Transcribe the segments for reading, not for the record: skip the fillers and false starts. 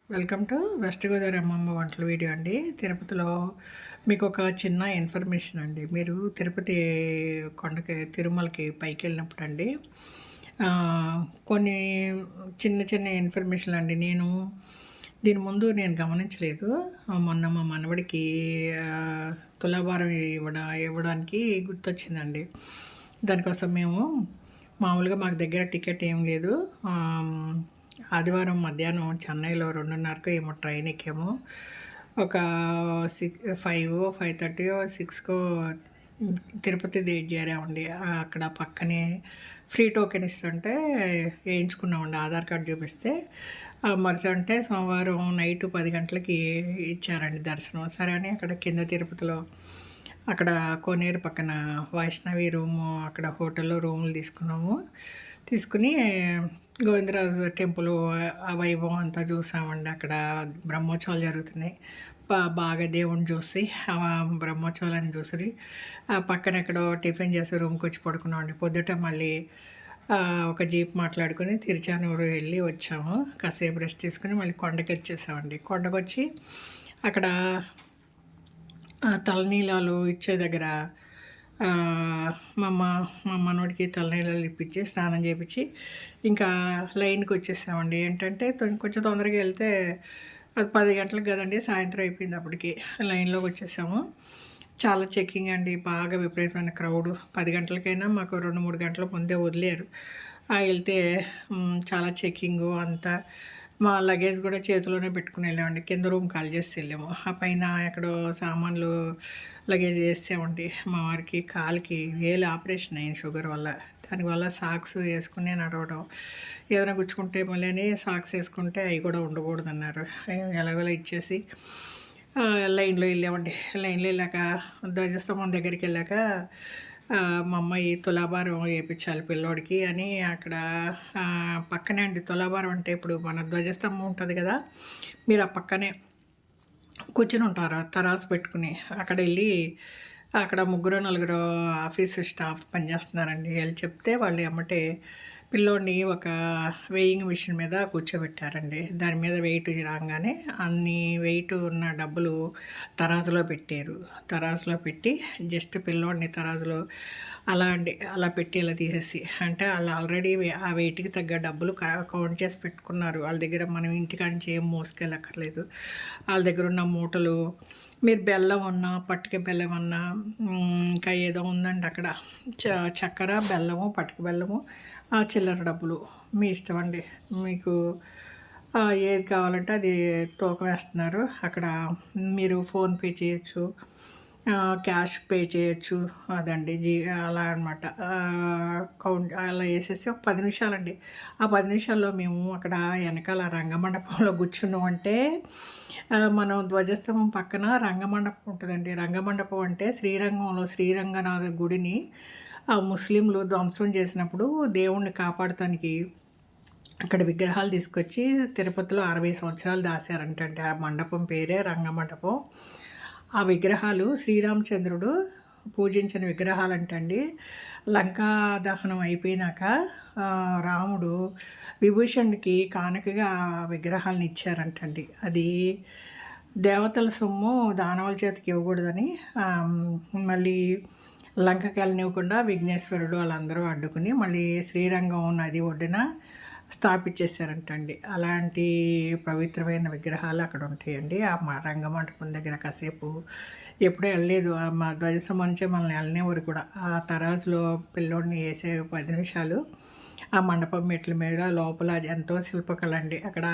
Welcome to west Godavari అమ్మమ్మ వంటల video అండి. తిరుపతిలో మీకు ఒక చిన్న ఇన్ఫర్మేషన్ అండి. మీరు తిరుపతి కొండకి తిరుమలకి పైకి వెళ్ళినప్పుడు అండి కొన్ని చిన్న చిన్న ఇన్ఫర్మేషన్లు అండి. దీని ముందు నేను గమనించలేదు. మొన్న మా మనవడికి తులాభారం ఇవ్వడానికి గుర్తొచ్చిందండి. దానికోసం మేము మామూలుగా మాకు దగ్గర టికెట్ ఏం లేదు. ఆదివారం మధ్యాహ్నం చెన్నైలో 2:30కో ఏమో ట్రైన్ ఎక్కాము. ఒక 5:30 6కో తిరుపతి చేరామండి. అక్కడ పక్కనే ఫ్రీ టోకెన్ ఇస్తుంటే వేయించుకున్నామండి. ఆధార్ కార్డు చూపిస్తే అంటే సోమవారం నైట్ 10 గంటలకి ఇచ్చారండి దర్శనం. సరే అని అక్కడ కింద తిరుపతిలో అక్కడ కోనేరు పక్కన వైష్ణవి రూము అక్కడ హోటల్లో రూములు తీసుకుని గోవిందరాజు టెంపుల్ ఆ వైభవం అంతా చూసామండి. అక్కడ బ్రహ్మోత్సవాలు జరుగుతున్నాయి. బాగా దేవుణ్ణి చూసి బ్రహ్మోత్సవాలను చూసి పక్కన ఎక్కడో టిఫిన్ చేసి రూమ్కి వచ్చి పడుకున్నామండి. పొద్దుట మళ్ళీ ఒక జీప్ మాట్లాడుకుని తిరుచానూరు వెళ్ళి వచ్చాము. కాసేపు రెస్ట్ తీసుకుని మళ్ళీ కొండకి వచ్చేసామండి. కొండకు వచ్చి అక్కడ తలనీలాలు ఇచ్చే దగ్గర మా మనోడికి తలనీలాలు ఇప్పించి స్నానం చేయించి ఇంకా లైన్కి వచ్చేసామండి. ఏంటంటే కొంచెం తొందరగా వెళ్తే అది 10 గంటలకు కదండి, సాయంత్రం అయిపోయింది. అప్పటికి లైన్లోకి వచ్చేసాము. చాలా చెక్కింగ్ అండి, బాగా విపరీతమైన క్రౌడ్. 10 గంటలకైనా మాకు 2-3 గంటల ముందే వదిలేరు. వెళ్తే చాలా చెక్కింగు అంతా. మా లగేజ్ కూడా చేతిలోనే పెట్టుకుని వెళ్ళామండి. కింద రూమ్ కాల్ చేసి వెళ్ళాము. ఆ పైన ఎక్కడో సామాన్లు లగేజ్ వేసామండి. మా వారికి కాలుకి వేలు ఆపరేషన్ అయింది షుగర్ వల్ల. దానివల్ల సాక్స్ వేసుకుని నడవడం, ఏదైనా గుచ్చుకుంటే మళ్ళీ సాక్స్ వేసుకుంటే అవి కూడా ఉండకూడదు అన్నారు. ఎలాగోలా ఇచ్చేసి లైన్లో వెళ్ళామండి. లైన్లో వెళ్ళాక ధ్వజస్తంభం దగ్గరికి వెళ్ళాక మా అమ్మాయి తులాభారం వేయించాలి పిల్లోడికి అని అక్కడ పక్కనే అండి. తులాభారం అంటే ఇప్పుడు మన ధ్వజస్తంభం ఉంటుంది కదా, మీరు ఆ పక్కనే కూర్చుని ఉంటారు తరాసు పెట్టుకుని. అక్కడ వెళ్ళి అక్కడ 3-4 ఆఫీసు స్టాఫ్ పనిచేస్తున్నారండి. వాళ్ళు చెప్తే వాళ్ళు ఎమ్మటే పిల్లోడిని ఒక వెయింగ్ మిషన్ మీద కూర్చోబెట్టారండి. దాని మీద వెయిట్ రాగానే అన్ని వెయిట్ ఉన్న డబ్బులు తరాజులో పెట్టారు. తరాజులో పెట్టి జస్ట్ పిల్లోడిని తరాజులో అలా పెట్టి ఇలా తీసేసి, అంటే వాళ్ళు ఆల్రెడీ ఆ వెయిట్కి తగ్గ డబ్బులు కౌంట్ చేసి పెట్టుకున్నారు వాళ్ళ దగ్గర. మనం ఇంటికాడ నుంచి ఏం మోసుకెళ్ళక్కర్లేదు. వాళ్ళ దగ్గర ఉన్న మూటలు, మీరు బెల్లం ఉన్నా పట్టుక బెల్లం అన్నా ఇంకా ఏదో ఉందండి అక్కడ, చక్కెర బెల్లము పట్టుక బెల్లము చిల్లర డబ్బులు మీ ఇష్టం అండి. మీకు ఏది కావాలంటే అది తూకం వేస్తున్నారు అక్కడ. మీరు ఫోన్పే చేయొచ్చు, క్యాష్ పే చేయొచ్చు. అదండి అలా అనమాట. కౌంట్ అలా వేసేసి ఒక 10 నిమిషాలండి. ఆ 10 నిమిషాల్లో మేము అక్కడ వెనకాల రంగమండపంలో కూర్చున్నామంటే, మనం ధ్వజస్తంభం పక్కన రంగమండపం ఉంటుందండి. రంగమండపం అంటే శ్రీరంగంలో శ్రీరంగనాథ గుడిని ముస్లింలు ధ్వంసం చేసినప్పుడు దేవుణ్ణి కాపాడటానికి అక్కడ విగ్రహాలు తీసుకొచ్చి తిరుపతిలో 60 సంవత్సరాలు దాశారంటండి. ఆ మండపం పేరే రంగమండపం. ఆ విగ్రహాలు శ్రీరామచంద్రుడు పూజించిన విగ్రహాలు అంటండి. లంకా దహనం అయిపోయినాక రాముడు విభూషణ్కి కానుకగా విగ్రహాలను ఇచ్చారంటండి. అది దేవతల సొమ్ము దానవుల చేతికి ఇవ్వకూడదని మళ్ళీ లంకకి వెళ్ళనివ్వకుండా విఘ్నేశ్వరుడు వాళ్ళందరూ అడ్డుకుని మళ్ళీ శ్రీరంగం నది ఒడ్డున స్థాపించేశారంటండి. అలాంటి పవిత్రమైన విగ్రహాలు అక్కడ ఉంటాయండి. ఆ రంగమంటపం దగ్గర కాసేపు ఎప్పుడూ వెళ్ళలేదు. మా ధ్వజస్తంభం నుంచే మనల్ని వెళ్ళనివ్వరు కూడా. ఆ తరాజులో పిల్లోడిని వేసే 10 నిమిషాలు ఆ మండపం మెట్ల మీద లోపల ఎంతో శిల్పకళ అండి. అక్కడ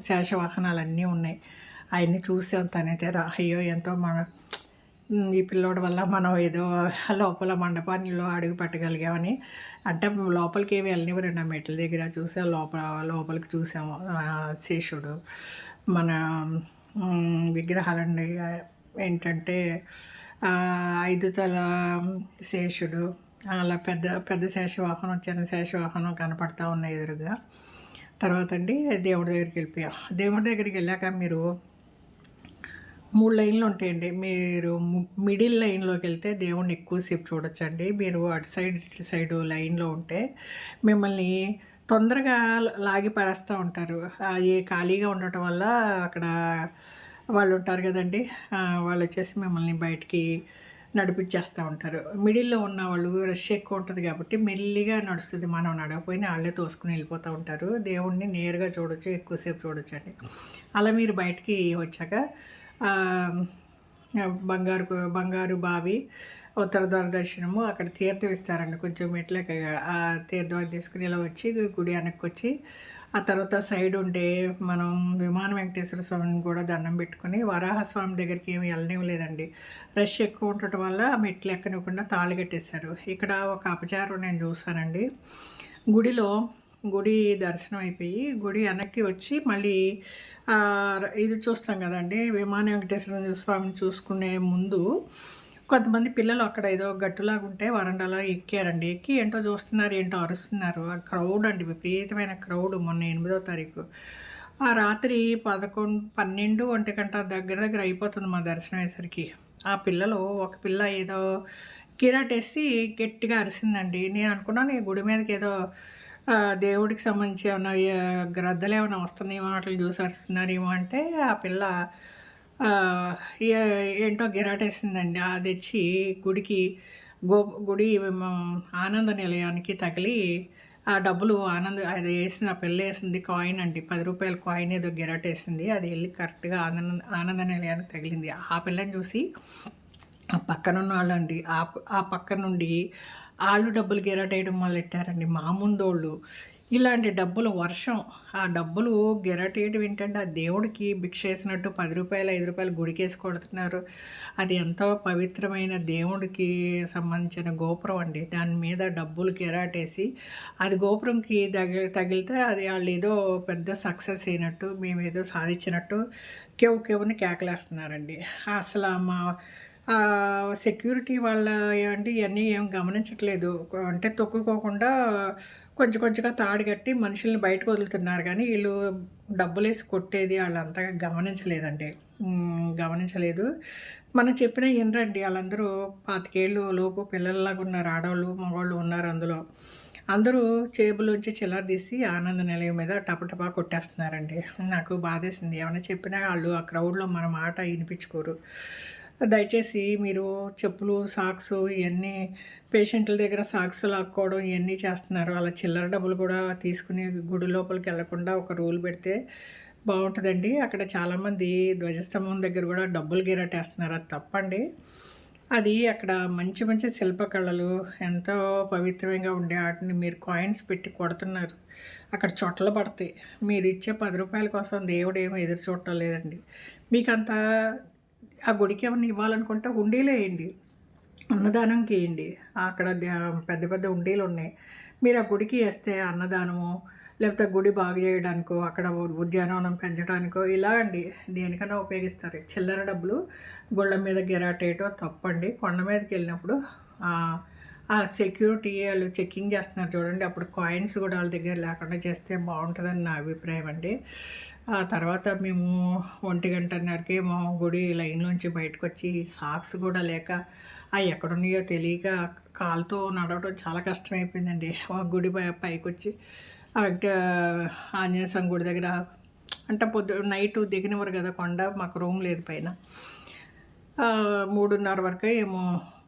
శేషవాహనాలు ఉన్నాయి. అవన్నీ చూసాం. తనైతే అయ్యో ఎంతో ఈ పిల్లోడి వల్ల మనం ఏదో లోపల మండపాల్లో అడుగు పెట్టగలిగామని. అంటే లోపలికి ఏమి వెళ్ళనివ్వరండి. ఆ మెట్ల దగ్గర చూసా లోపలికి చూసాము. శేషుడు మన విగ్రహాలండి ఏంటంటే 5 తల శేషుడు, అలా పెద్ద పెద్ద శేషవాహనం చిన్న శేషవాహనం కనపడతా ఉన్నాయి ఎదురుగా. తర్వాత అండి దేవుడి దగ్గరికి వెళ్ళిపోయాం. దేవుడి దగ్గరికి వెళ్ళాక మీరు 3 లైన్లు ఉంటాయండి. మీరు మిడిల్ లైన్లోకి వెళ్తే దేవుణ్ణి ఎక్కువసేపు చూడొచ్చండి. మీరు అటు సైడ్ ఇటు సైడు లైన్లో ఉంటే మిమ్మల్ని తొందరగా లాగి పడేస్తూ ఉంటారు. అది ఖాళీగా ఉండటం వల్ల అక్కడ వాళ్ళుంటారు గదండీ! వాళ్ళొచ్చేసి మిమ్మల్ని బయటికి నడిపిచ్చేస్తా ఉంటారు. మిడిల్‌లో ఉన్నవాళ్ళు రష్ ఎక్కువ ఉంటది గాబట్టి మెల్లిగా నడుస్తది. మనం నడవకపోయినా ఆళ్ళే తోసుకొని ఎళ్ళిపోతా ఉంటారు. దేవుడిని నేరుగా చూడొచ్చు, ఎక్కువసేపు చూడొచ్చండి. అలా మీరు బయటికి వచ్చాక ఆహ్, బంగారు బావి, ఉత్తర ద్వార దర్శనము, అక్కడ తీర్థం ఇస్తారండి. కొంచెం మెట్లెక్కగా ఆ తీర్థం అది తీసుకొని ఇలా వచ్చి గుడి వెనక్కొచ్చి, ఆ తర్వాత సైడ్ ఉండే మనం విమాన వెంకటేశ్వర స్వామిని కూడా దండం పెట్టుకొని, వరాహస్వామి దగ్గరికి ఏమి వెళ్ళనివ్వలేదండి. రష్ ఎక్కువ ఉండటం వల్ల ఆ మెట్లు ఎక్కనివ్వకుండా తాళ్ళు కట్టేశారు. ఇక్కడ ఒక అపచారం నేను చూసానండి. గుడిలో గుడి దర్శనం అయిపోయి, గుడి వెనక్కి వచ్చి మళ్ళీ ఇది చూస్తాం కదండీ! విమాన వెంకటేశ్వర స్వామిని చూసుకునే ముందు కొంతమంది పిల్లలు అక్కడ ఏదో గట్టులాగుంటే వరండాలో ఎక్కారండి. ఎక్కి ఏంటో చూస్తున్నారు, ఏంటో అరుస్తున్నారు. ఆ క్రౌడ్ అండి, విపరీతమైన క్రౌడ్ మొన్న 8వ తారీఖు. ఆ రాత్రి 11, 12, 1 దగ్గర దగ్గర అయిపోతుంది మా దర్శనం అయ్యేసరికి. ఆ పిల్లలు ఒక పిల్ల ఏదో కిరాటేసి గట్టిగా అరిసిందండి. నేను అనుకున్నాను ఈ గుడి మీదకేదో దేవుడికి సంబంధించి ఏమన్నా గ్రద్దలేమన్నా వస్తున్నాయేమో ఆటిలిని చూసి అరుస్తున్నారేమో అంటే ఆ పిల్ల ఆహ్, ఏ ఏంటో గిరాటేసిందండి. అదెచ్చి గుడికి గో గుడి ఆనంద నిలయానికి తగిలి ఆ డబ్బులు అది ఏసిన ఆ పిల్లేసింది కాయిన్ అండి. రూ. 10 కాయిన్ ఏదో గిరాటేసింది. అది ఎళ్లి కరెక్ట్‌గా ఆనంద నిలయానికి తగిలింది. ఆ పిల్లని చూసి ఆ పక్కనున్నోళ్ళండి ఆ పక్క నుండి ఆళ్ళు డబ్బులు గిరాటేయడం మొదలెట్టారండి. మా ముందోళ్ళు. ఇలాంటి డబ్బుల వర్షం. ఆ డబ్బులు గిరాటేయడం ఏంటంటే, ఆ దేవుడికి భిక్షేసినట్టు రూ. 10, రూ. 5 గుడికేసి కొడుతున్నారు. అది ఎంతో పవిత్రమైన దేవుడికి సంబంధించిన గోపురం అండి. దాని మీద డబ్బులు గిరాటేసి, అది గోపురంకి తగిలితే అది ఆళ్ళేదో పెద్ద సక్సెస్ అయినట్టు, మేమేదో సాధించినట్టు కెవ్వు కెవ్వున కేకలేస్తున్నారండి. అసల మా సెక్యూరిటీ వాళ్ళ అండి ఇయన్నీ ఏం గమనించట్లేదు. అంటే తొక్కుకోకుండా కొంచెం కొంచెంగా తాడు కట్టి మనుషుల్ని బయటకు వదులుతున్నారు గానీ, ఈళ్ళు డబ్బులేసి కొట్టేది ఆళ్ళంతగా గమనించలేదండి. గమనించలేదు. మనం చెప్పినా ఇనరండి. ఆళ్ళందరూ 25 ఏళ్ళు లోపు పిల్లల్లాగున్నారు. ఆడోళ్ళు, మగోళ్ళు ఉన్నారు అందులో. అందరూ జేబులోంచి చిల్లర తీసి ఆనంద నిలయం మీద టపటపా కొట్టేస్తున్నారండి. నాకు బాధేసింది. ఏమన్నా చెప్పినా ఆళ్ళు ఆ క్రౌడ్‌లో మన మాట ఇనిపించుకోరు. దయచేసి మీరు చెప్పులు, సాక్సు ఇయన్నీ పేషెంట్ల దగ్గర సాక్స్ లాక్కోవడం ఇయన్నీ చేస్తున్నారు. అలా చిల్లర డబ్బులు కూడా తీసుకుని గుడి లోపలికెళ్ళకుండా ఒక రూల్ పెడితే బావుంటదండి. అక్కడ చాలామంది ధ్వజస్తంభం దగ్గర గూడా డబ్బులు గిరాటేస్తున్నారు. అది తప్పండి. అది అక్కడ మంచి మంచి శిల్పకళలు ఎంతో పవిత్రంగా ఉండే ఆటిని మీరు కాయిన్స్ పెట్టి కొడుతున్నారు. అక్కడ చొట్టలు పడతాయి. మీరిచ్చే రూ. 10 కోసం దేవుడేమి ఎదురు చూడటం లేదండి. మీకంత ఆ గుడికేమన్నా ఇవ్వాలనుకుంటే హుండీలో ఎయండి. అన్నదానంకి ఎయండి. అక్కడ పెద్ద పెద్ద హుండీలున్నాయి. మీరు ఆ గుడికి ఏస్తే అన్నదానమో, లేకపోతే గుడి బాగు జేయడానికో, అక్కడ ఉద్యానవనం పెంచడానికో ఇలా అండి దేనికన్నా ఉపయోగిస్తారు. చిల్లర డబ్బులు గుళ్ళ మీద గిరాటేయటం తప్పండి. కొండ మీదకెళ్ళినప్పుడు ఆ సెక్యూరిటీ ఆళ్ళు చెకింగ్ చేస్తున్నారు చూడండి. అప్పుడు కాయిన్స్ గూడా ఆళ్ళ దగ్గర లేకుండా చేస్తే బావుంటదని నా అభిప్రాయం అండి. ఆ తర్వాత మేము 1:30కేమో గుడి లైన్‌లోంచి బయటకొచ్చి సాక్స్ గూడా లేక ఎక్కడున్నాయో తెలియక కాలుతో నడవడం చాలా కష్టమైపోయిందండి. గుడి పైకొచ్చి ఇంకా ఆంజనేయ స్వామి గుడి దగ్గర అంటే నైటు దిగనివ్వరు గదా కొండ. మాకు రూమ్ లేదు పైన. 3:30 వరకో ఏమో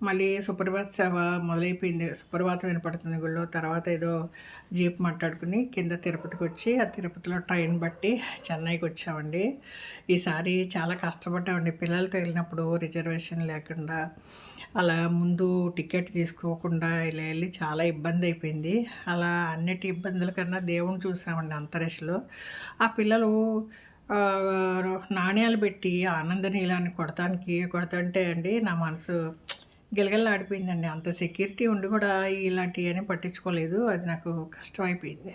మళ్ళీ సుప్రభాత సేవ మొదలైపోయింది. సుప్రభాతం వినపడుతుంది గుళ్ళో. తర్వాత ఏదో జీప్ మాట్లాడుకుని కింద తిరుపతికొచ్చి, ఆ తిరుపతిలో ట్రైన్ బట్టి చెన్నైకొచ్చామండి. ఈసారి చాలా కష్టపడ్డామండి. పిల్లలతో వెళ్ళినప్పుడు రిజర్వేషన్ లేకుండా, అలా ముందు టికెట్ తీసుకోకుండా ఇలా ఎళ్లి చాలా ఇబ్బందయిపోయింది. అలా అన్నిటి ఇబ్బందుల కన్నా దేవుడిని చూసామండి అంత రష్‌లో. ఆ పిల్లలు నాణేలు పెట్టి ఆనంద నీలాన్ని కొడతంటే అండి నా మనసు గిలగిల్లాడిపోయిందండి. అంత సెక్యూరిటీ ఉండి కూడా ఇలాంటియన్నీ పట్టించుకోలేదు. అది నాకు కష్టమైపోయింది.